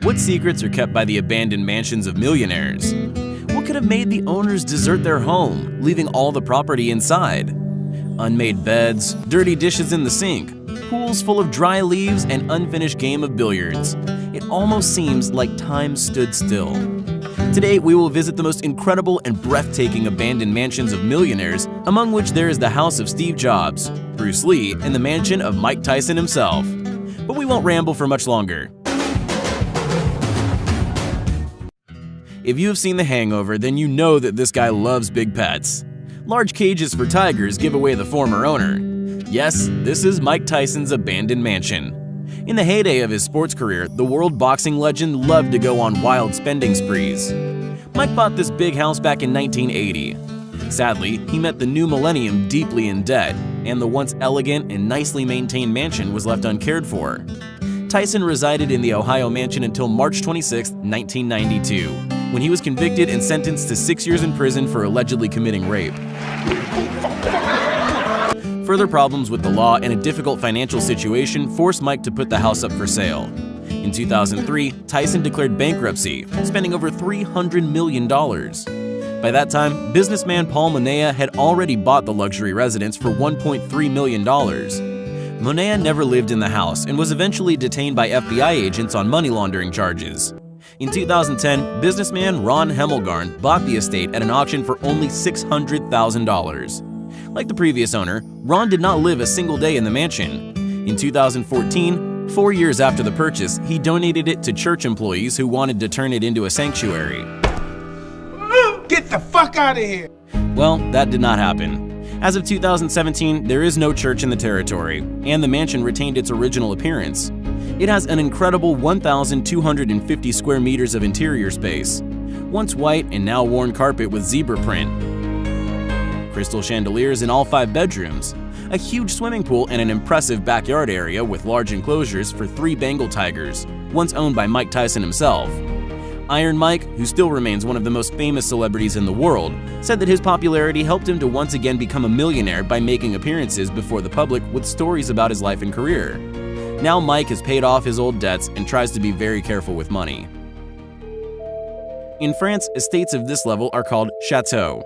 What secrets are kept by the abandoned mansions of millionaires? What could have made the owners desert their home, leaving all the property inside? Unmade beds, dirty dishes in the sink, pools full of dry leaves, and unfinished game of billiards. It almost seems like time stood still. Today, we will visit the most incredible and breathtaking abandoned mansions of millionaires, among which there is the house of Steve Jobs, Bruce Lee, and the mansion of Mike Tyson himself. But we won't ramble for much longer. If you have seen The Hangover, then you know that this guy loves big pets. Large cages for tigers give away the former owner. Yes, this is Mike Tyson's abandoned mansion. In the heyday of his sports career, the world boxing legend loved to go on wild spending sprees. Mike bought this big house back in 1980. Sadly, he met the new millennium deeply in debt, and the once elegant and nicely maintained mansion was left uncared for. Tyson resided in the Ohio mansion until March 26, 1992, when he was convicted and sentenced to 6 years in prison for allegedly committing rape. Further problems with the law and a difficult financial situation forced Mike to put the house up for sale. In 2003, Tyson declared bankruptcy, spending over $300 million. By that time, businessman Paul Monea had already bought the luxury residence for $1.3 million. Monea never lived in the house and was eventually detained by FBI agents on money laundering charges. In 2010, businessman Ron Hemmelgarn bought the estate at an auction for only $600,000. Like the previous owner, Ron did not live a single day in the mansion. In 2014, 4 years after the purchase, he donated it to church employees who wanted to turn it into a sanctuary. Get the fuck out of here! Well, that did not happen. As of 2017, there is no church in the territory, and the mansion retained its original appearance. It has an incredible 1,250 square meters of interior space, once white and now worn carpet with zebra print, crystal chandeliers in all 5 bedrooms, a huge swimming pool, and an impressive backyard area with large enclosures for 3 Bengal tigers, once owned by Mike Tyson himself. Iron Mike, who still remains one of the most famous celebrities in the world, said that his popularity helped him to once again become a millionaire by making appearances before the public with stories about his life and career. Now Mike has paid off his old debts and tries to be very careful with money. In France, estates of this level are called chateaux.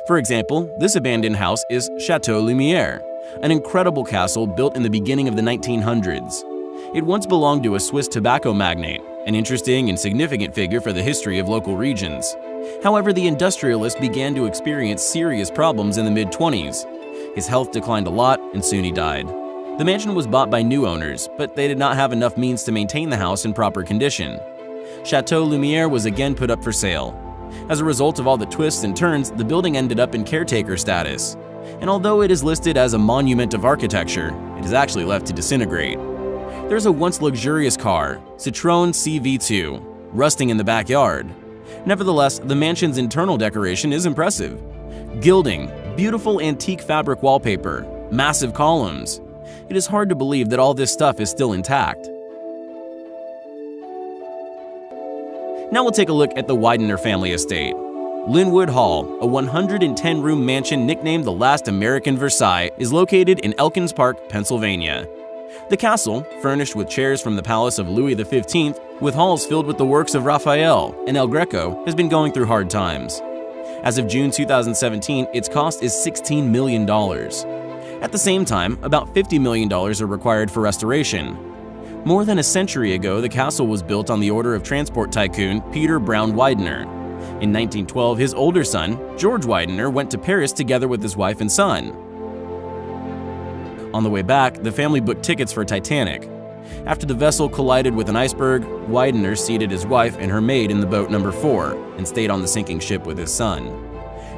For example, this abandoned house is Chateau Lumière, an incredible castle built in the beginning of the 1900s. It once belonged to a Swiss tobacco magnate, an interesting and significant figure for the history of local regions. However, the industrialist began to experience serious problems in the mid-20s. His health declined a lot, and soon he died. The mansion was bought by new owners, but they did not have enough means to maintain the house in proper condition. Chateau Lumière was again put up for sale. As a result of all the twists and turns, the building ended up in caretaker status. And although it is listed as a monument of architecture, it is actually left to disintegrate. There's a once luxurious car, Citroën CV2, rusting in the backyard. Nevertheless, the mansion's internal decoration is impressive. Gilding, beautiful antique fabric wallpaper, massive columns. It is hard to believe that all this stuff is still intact. Now we'll take a look at the Widener family estate. Linwood Hall, a 110-room mansion nicknamed the last American Versailles, is located in Elkins Park, Pennsylvania. The castle, furnished with chairs from the palace of Louis XV, with halls filled with the works of Raphael and El Greco, has been going through hard times. As of June 2017, its cost is $16 million. At the same time, about $50 million are required for restoration. More than a century ago, the castle was built on the order of transport tycoon Peter Brown Widener. In 1912, his older son, George Widener, went to Paris together with his wife and son. On the way back, the family booked tickets for Titanic. After the vessel collided with an iceberg, Widener seated his wife and her maid in the boat number 4 and stayed on the sinking ship with his son.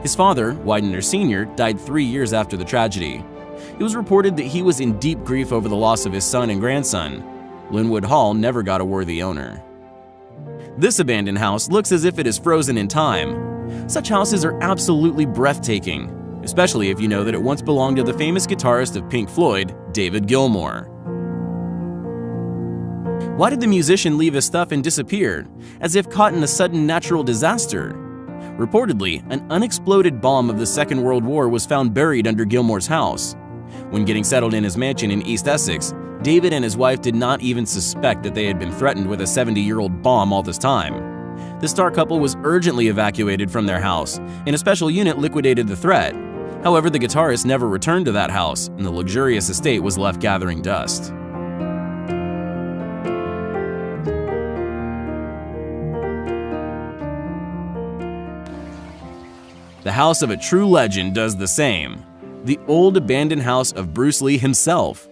His father, Widener Sr., died 3 years after the tragedy. It was reported that he was in deep grief over the loss of his son and grandson. Linwood Hall never got a worthy owner. This abandoned house looks as if it is frozen in time. Such houses are absolutely breathtaking, especially if you know that it once belonged to the famous guitarist of Pink Floyd, David Gilmour. Why did the musician leave his stuff and disappear, as if caught in a sudden natural disaster? Reportedly, an unexploded bomb of the Second World War was found buried under Gilmour's house. When getting settled in his mansion in East Essex, David and his wife did not even suspect that they had been threatened with a 70-year-old bomb all this time. The star couple was urgently evacuated from their house, and a special unit liquidated the threat. However, the guitarist never returned to that house, and the luxurious estate was left gathering dust. The house of a true legend does the same. The old abandoned house of Bruce Lee himself.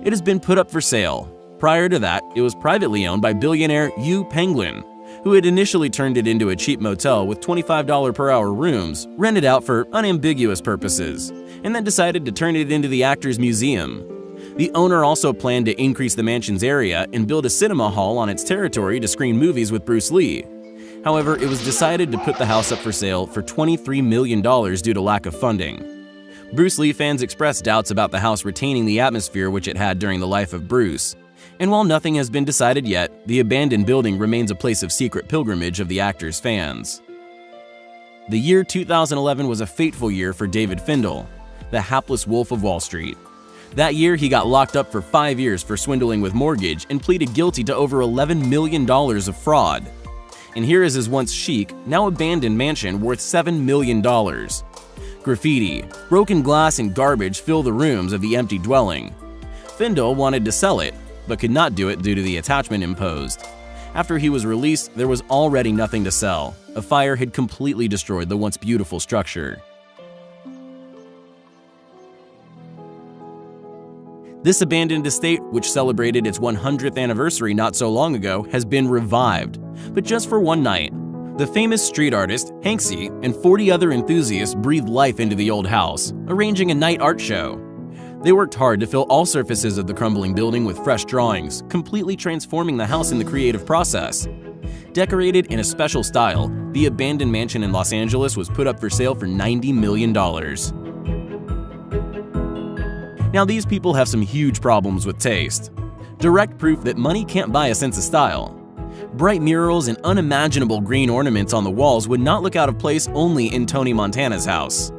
It has been put up for sale. Prior to that, it was privately owned by billionaire Yu Penguin, who had initially turned it into a cheap motel with $25 per hour rooms rented out for unambiguous purposes, and then decided to turn it into the Actors Museum. The owner also planned to increase the mansion's area and build a cinema hall on its territory to screen movies with Bruce Lee. However, it was decided to put the house up for sale for $23 million due to lack of funding. Bruce Lee fans expressed doubts about the house retaining the atmosphere which it had during the life of Bruce. And while nothing has been decided yet, the abandoned building remains a place of secret pilgrimage of the actor's fans. The year 2011 was a fateful year for David Findle, the hapless wolf of Wall Street. That year, he got locked up for 5 years for swindling with mortgage and pleaded guilty to over $11 million of fraud. And here is his once chic, now abandoned mansion worth $7 million. Graffiti, broken glass, and garbage fill the rooms of the empty dwelling. Findle wanted to sell it, but could not do it due to the attachment imposed. After he was released, there was already nothing to sell. A fire had completely destroyed the once beautiful structure. This abandoned estate, which celebrated its 100th anniversary not so long ago, has been revived, but just for one night. The famous street artist, Hanksy, and 40 other enthusiasts breathed life into the old house, arranging a night art show. They worked hard to fill all surfaces of the crumbling building with fresh drawings, completely transforming the house in the creative process. Decorated in a special style, the abandoned mansion in Los Angeles was put up for sale for $90 million. Now, these people have some huge problems with taste. Direct proof that money can't buy a sense of style. Bright murals and unimaginable green ornaments on the walls would not look out of place only in Tony Montana's house.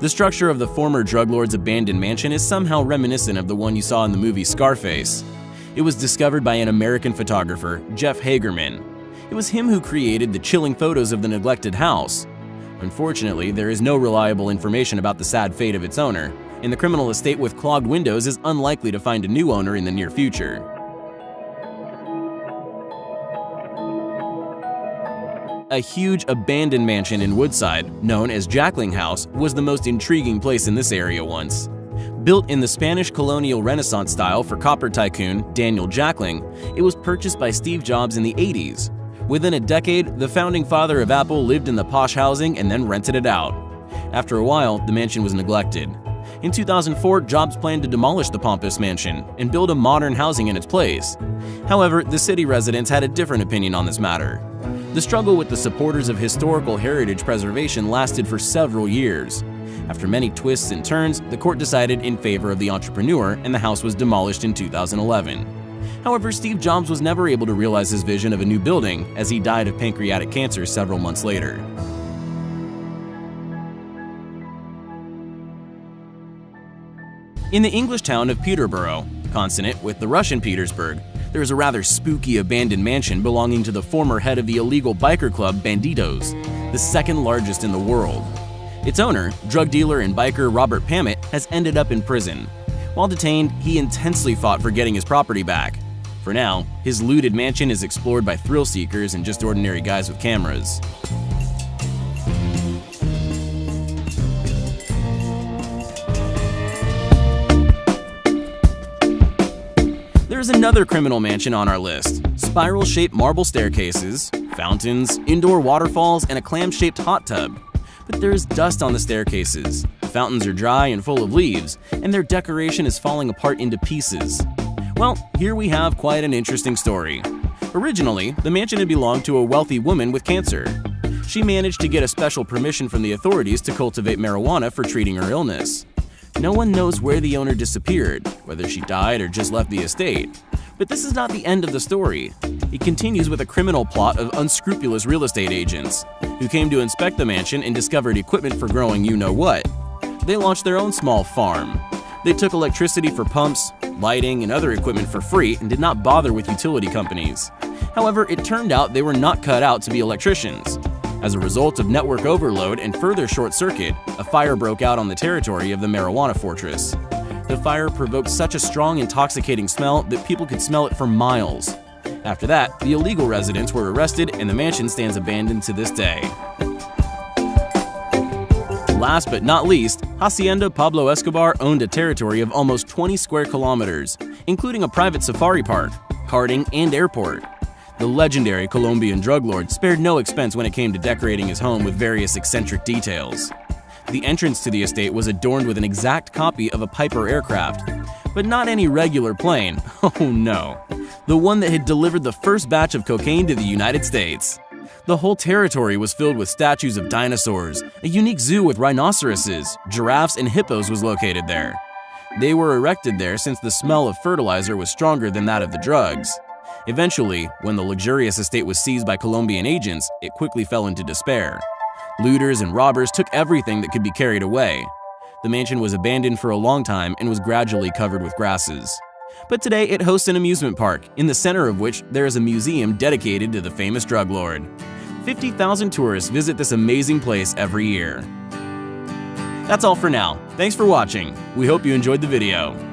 The structure of the former drug lord's abandoned mansion is somehow reminiscent of the one you saw in the movie Scarface. It was discovered by an American photographer, Jeff Hagerman. It was him who created the chilling photos of the neglected house. Unfortunately, there is no reliable information about the sad fate of its owner, and the criminal estate with clogged windows is unlikely to find a new owner in the near future. A huge abandoned mansion in Woodside, known as Jackling House, was the most intriguing place in this area once. Built in the Spanish colonial Renaissance style for copper tycoon Daniel Jackling, it was purchased by Steve Jobs in the 80s. Within a decade, the founding father of Apple lived in the posh housing and then rented it out. After a while, the mansion was neglected. In 2004, Jobs planned to demolish the pompous mansion and build a modern housing in its place. However, the city residents had a different opinion on this matter. The struggle with the supporters of historical heritage preservation lasted for several years. After many twists and turns, the court decided in favor of the entrepreneur and the house was demolished in 2011. However, Steve Jobs was never able to realize his vision of a new building as he died of pancreatic cancer several months later. In the English town of Peterborough, consonant with the Russian Petersburg, there is a rather spooky abandoned mansion belonging to the former head of the illegal biker club Banditos, the second largest in the world. Its owner, drug dealer and biker Robert Pamet, has ended up in prison. While detained, he intensely fought for getting his property back. For now, his looted mansion is explored by thrill seekers and just ordinary guys with cameras. There's another criminal mansion on our list. Spiral-shaped marble staircases, fountains, indoor waterfalls, and a clam-shaped hot tub. But there is dust on the staircases. The fountains are dry and full of leaves, and their decoration is falling apart into pieces. Well, here we have quite an interesting story. Originally, the mansion had belonged to a wealthy woman with cancer. She managed to get a special permission from the authorities to cultivate marijuana for treating her illness. No one knows where the owner disappeared, whether she died or just left the estate. But this is not the end of the story. It continues with a criminal plot of unscrupulous real estate agents, who came to inspect the mansion and discovered equipment for growing you-know-what. They launched their own small farm. They took electricity for pumps, lighting, and other equipment for free and did not bother with utility companies. However, it turned out they were not cut out to be electricians. As a result of network overload and further short circuit, a fire broke out on the territory of the marijuana fortress. The fire provoked such a strong, intoxicating smell that people could smell it for miles. After that, the illegal residents were arrested and the mansion stands abandoned to this day. Last but not least, Hacienda Pablo Escobar owned a territory of almost 20 square kilometers, including a private safari park, karting, and airport. The legendary Colombian drug lord spared no expense when it came to decorating his home with various eccentric details. The entrance to the estate was adorned with an exact copy of a Piper aircraft, but not any regular plane. Oh no, the one that had delivered the first batch of cocaine to the United States. The whole territory was filled with statues of dinosaurs. A unique zoo with rhinoceroses, giraffes, and hippos was located there. They were erected there since the smell of fertilizer was stronger than that of the drugs. Eventually, when the luxurious estate was seized by Colombian agents, it quickly fell into despair. Looters and robbers took everything that could be carried away. The mansion was abandoned for a long time and was gradually covered with grasses. But today it hosts an amusement park, in the center of which there is a museum dedicated to the famous drug lord. 50,000 tourists visit this amazing place every year. That's all for now. Thanks for watching. We hope you enjoyed the video.